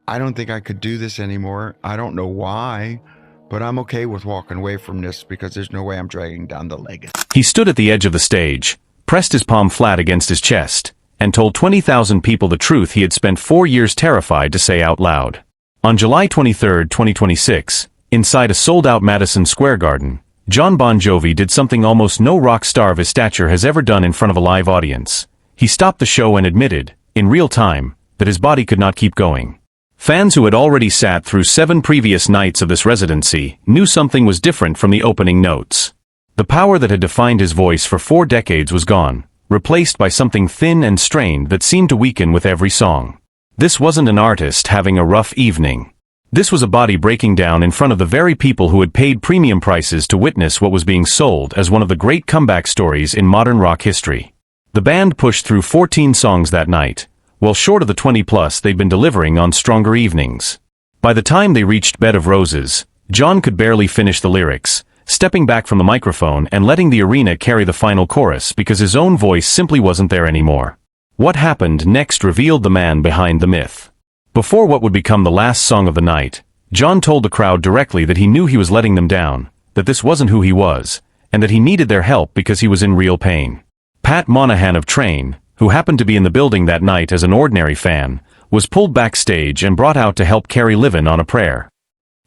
I don't think I could do this anymore. I don't know why, but I'm okay with walking away from this because there's no way I'm dragging down the legacy. He stood at the edge of the stage, pressed his palm flat against his chest, and told 20,000 people the truth he had spent 4 years terrified to say out loud. On July 23, 2026, inside a sold-out Madison Square Garden, Jon Bon Jovi did something almost no rock star of his stature has ever done in front of a live audience. He stopped the show and admitted, in real time, that his body could not keep going. Fans who had already sat through 7 previous nights of this residency knew something was different from the opening notes. The power that had defined his voice for 4 decades was gone, replaced by something thin and strained that seemed to weaken with every song. This wasn't an artist having a rough evening. This was a body breaking down in front of the very people who had paid premium prices to witness what was being sold as one of the great comeback stories in modern rock history. The band pushed through 14 songs that night, well short of the 20+ they'd been delivering on stronger evenings. By the time they reached Bed of Roses, Jon could barely finish the lyrics, stepping back from the microphone and letting the arena carry the final chorus because his own voice simply wasn't there anymore. What happened next revealed the man behind the myth. Before what would become the last song of the night, Jon told the crowd directly that he knew he was letting them down, that this wasn't who he was, and that he needed their help because he was in real pain. Pat Monahan of Train, who happened to be in the building that night as an ordinary fan, was pulled backstage and brought out to help carry Livin' on a Prayer.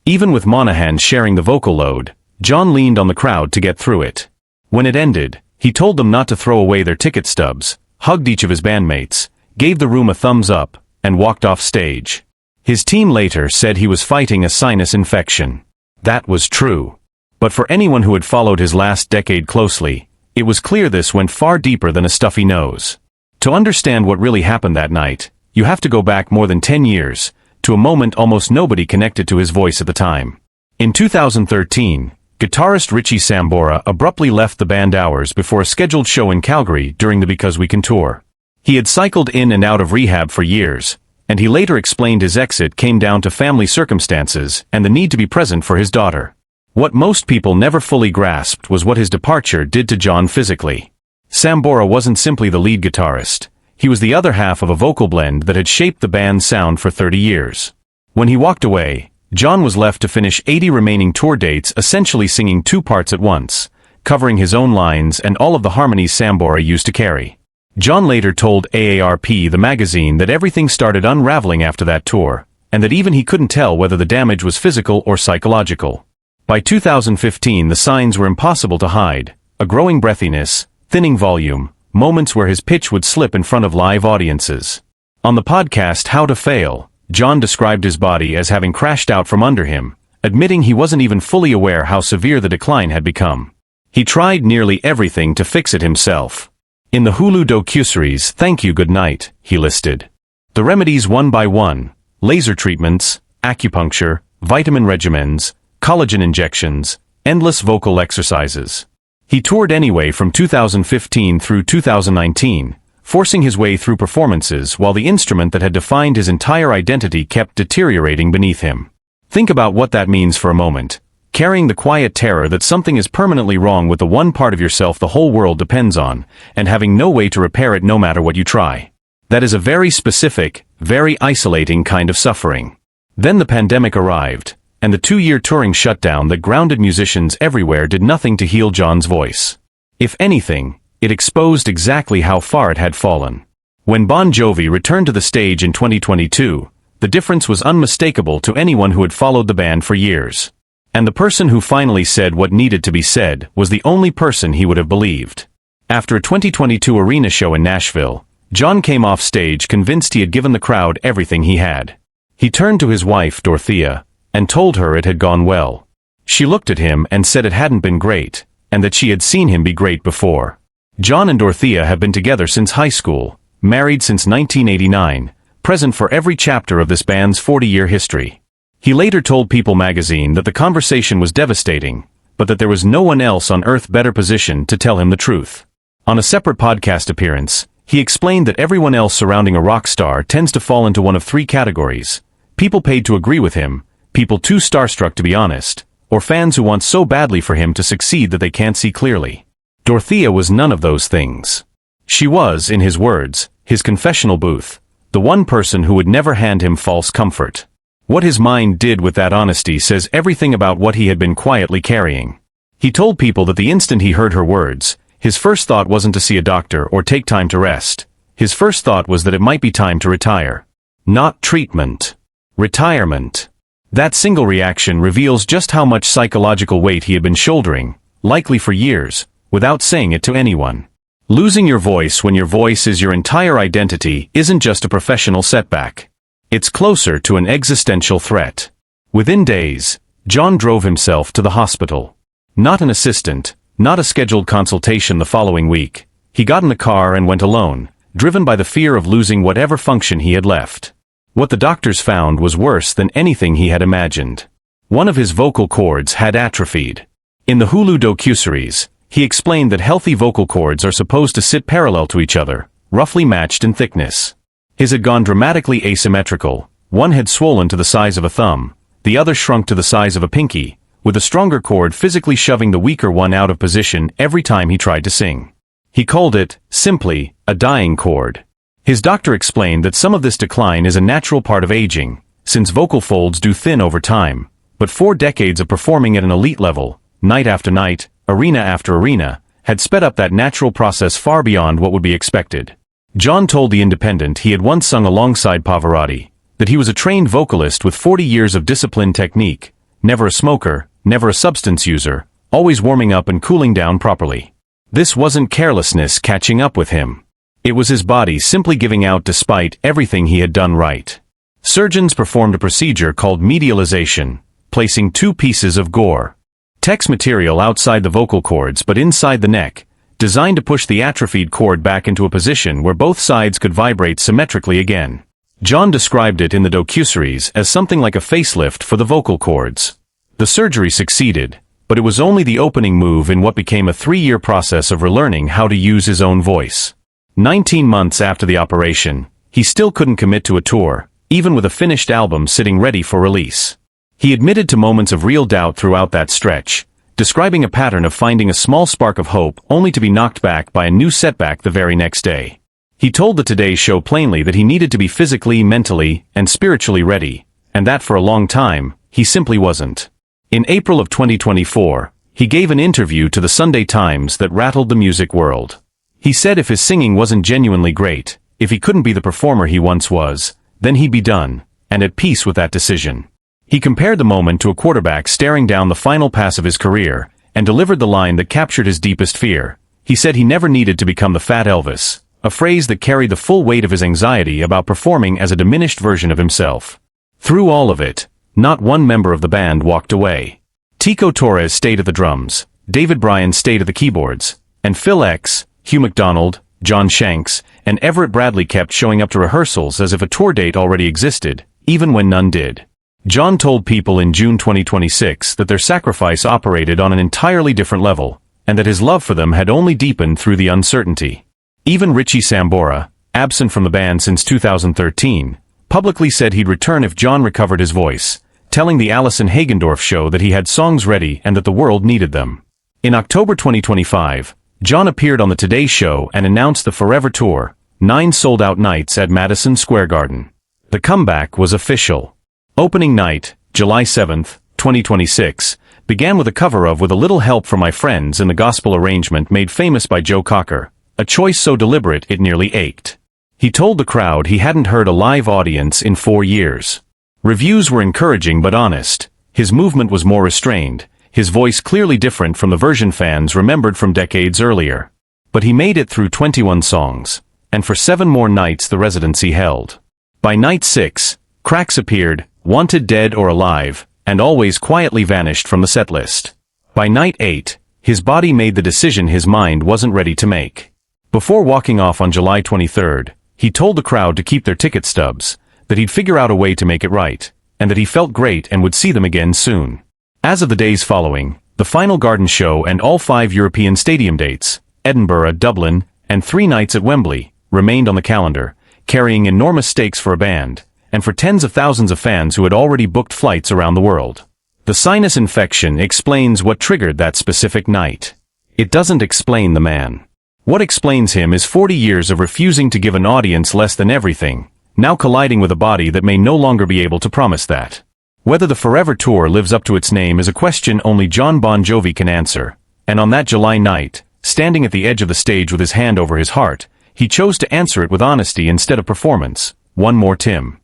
Even with Monahan sharing the vocal load, Jon leaned on the crowd to get through it. When it ended, he told them not to throw away their ticket stubs, hugged each of his bandmates, gave the room a thumbs up, and walked off stage. His team later said he was fighting a sinus infection. That was true. But for anyone who had followed his last decade closely, it was clear this went far deeper than a stuffy nose. To understand what really happened that night, you have to go back more than 10 years, to a moment almost nobody connected to his voice at the time. In 2013, guitarist Richie Sambora abruptly left the band hours before a scheduled show in Calgary during the Because We Can tour. He had cycled in and out of rehab for years, and he later explained his exit came down to family circumstances and the need to be present for his daughter. What most people never fully grasped was what his departure did to Jon physically. Sambora wasn't simply the lead guitarist. He was the other half of a vocal blend that had shaped the band's sound for 30 years. When he walked away, Jon was left to finish 80 remaining tour dates essentially singing 2 parts at once, covering his own lines and all of the harmonies Sambora used to carry. Jon later told AARP The Magazine that everything started unraveling after that tour, and that even he couldn't tell whether the damage was physical or psychological. By 2015 the signs were impossible to hide: a growing breathiness, thinning volume, moments where his pitch would slip in front of live audiences. On the podcast How to Fail, Jon described his body as having crashed out from under him, admitting he wasn't even fully aware how severe the decline had become. He tried nearly everything to fix it himself. In the Hulu docuseries Thank You Goodnight, he listed the remedies one by one: laser treatments, acupuncture, vitamin regimens, collagen injections, endless vocal exercises. He toured anyway from 2015 through 2019, forcing his way through performances while the instrument that had defined his entire identity kept deteriorating beneath him. Think about what that means for a moment. Carrying the quiet terror that something is permanently wrong with the one part of yourself the whole world depends on, and having no way to repair it no matter what you try. That is a very specific, very isolating kind of suffering. Then the pandemic arrived, and the 2-year touring shutdown that grounded musicians everywhere did nothing to heal Jon's voice. If anything, it exposed exactly how far it had fallen. When Bon Jovi returned to the stage in 2022, the difference was unmistakable to anyone who had followed the band for years. And the person who finally said what needed to be said was the only person he would have believed. After a 2022 arena show in Nashville, Jon came off stage convinced he had given the crowd everything he had. He turned to his wife, Dorothea, and told her it had gone well. She looked at him and said it hadn't been great, and that she had seen him be great before. Jon and Dorothea have been together since high school, married since 1989, present for every chapter of this band's 40-year history. He later told People magazine that the conversation was devastating, but that there was no one else on earth better positioned to tell him the truth. On a separate podcast appearance, he explained that everyone else surrounding a rock star tends to fall into one of 3 categories: people paid to agree with him, people too starstruck to be honest, or fans who want so badly for him to succeed that they can't see clearly. Dorothea was none of those things. She was, in his words, his confessional booth, The one person who would never hand him false comfort. What his mind did with that honesty says everything about what he had been quietly carrying. He told people that the instant he heard her words, his first thought wasn't to see a doctor or take time to rest. His first thought was that it might be time to retire. Not treatment. Retirement. That single reaction reveals just how much psychological weight he had been shouldering, likely for years, without saying it to anyone. Losing your voice when your voice is your entire identity isn't just a professional setback. It's closer to an existential threat. Within days, Jon drove himself to the hospital. Not an assistant, not a scheduled consultation the following week. He got in the car and went alone, driven by the fear of losing whatever function he had left. What the doctors found was worse than anything he had imagined. One of his vocal cords had atrophied. In the Hulu docuseries, he explained that healthy vocal cords are supposed to sit parallel to each other, roughly matched in thickness. His had gone dramatically asymmetrical. One had swollen to the size of a thumb, the other shrunk to the size of a pinky, with a stronger cord physically shoving the weaker one out of position every time he tried to sing. He called it, simply, a dying cord. His doctor explained that some of this decline is a natural part of aging, since vocal folds do thin over time, but 4 decades of performing at an elite level, night after night, arena after arena, had sped up that natural process far beyond what would be expected. Jon told The Independent he had once sung alongside Pavarotti, that he was a trained vocalist with 40 years of disciplined technique, never a smoker, never a substance user, always warming up and cooling down properly. This wasn't carelessness catching up with him. It was his body simply giving out despite everything he had done right. Surgeons performed a procedure called medialization, placing 2 pieces of Gore-Tex material outside the vocal cords but inside the neck, designed to push the atrophied cord back into a position where both sides could vibrate symmetrically again. Jon described it in the docuseries as something like a facelift for the vocal cords. The surgery succeeded, but it was only the opening move in what became a 3-year process of relearning how to use his own voice. 19 months after the operation, he still couldn't commit to a tour, even with a finished album sitting ready for release. He admitted to moments of real doubt throughout that stretch, describing a pattern of finding a small spark of hope only to be knocked back by a new setback the very next day. He told the Today Show plainly that he needed to be physically, mentally, and spiritually ready, and that for a long time, he simply wasn't. In April of 2024, he gave an interview to the Sunday Times that rattled the music world. He said if his singing wasn't genuinely great, if he couldn't be the performer he once was, then he'd be done, and at peace with that decision. He compared the moment to a quarterback staring down the final pass of his career, and delivered the line that captured his deepest fear. He said he never needed to become the Fat Elvis, a phrase that carried the full weight of his anxiety about performing as a diminished version of himself. Through all of it, not one member of the band walked away. Tico Torres stayed at the drums, David Bryan stayed at the keyboards, and Phil X, Hugh McDonald, John Shanks, and Everett Bradley kept showing up to rehearsals as if a tour date already existed, even when none did. Jon told People in June 2026 that their sacrifice operated on an entirely different level, and that his love for them had only deepened through the uncertainty. Even Richie Sambora, absent from the band since 2013, publicly said he'd return if Jon recovered his voice, telling the Allison Hagendorf show that he had songs ready and that the world needed them. In October 2025, Jon appeared on the Today Show and announced the Forever Tour, 9 sold-out nights at Madison Square Garden. The comeback was official. Opening night, July 7, 2026, began with a cover of With a Little Help from My Friends in the gospel arrangement made famous by Joe Cocker, a choice so deliberate it nearly ached. He told the crowd he hadn't heard a live audience in 4 years. Reviews were encouraging but honest. His movement was more restrained, his voice clearly different from the version fans remembered from decades earlier. But he made it through 21 songs, and for 7 more nights the residency held. By night 6, cracks appeared, Wanted Dead or Alive, and Always quietly vanished from the setlist. By night 8, his body made the decision his mind wasn't ready to make. Before walking off on July 23rd, he told the crowd to keep their ticket stubs, that he'd figure out a way to make it right, and that he felt great and would see them again soon. As of the days following, the final Garden show and all 5 European stadium dates, Edinburgh, Dublin, and 3 nights at Wembley, remained on the calendar, carrying enormous stakes for a band, and for tens of thousands of fans who had already booked flights around the world. The sinus infection explains what triggered that specific night. It doesn't explain the man. What explains him is 40 years of refusing to give an audience less than everything, now colliding with a body that may no longer be able to promise that. Whether the Forever Tour lives up to its name is a question only Jon Bon Jovi can answer, and on that July night, standing at the edge of the stage with his hand over his heart, he chose to answer it with honesty instead of performance. One more Tim.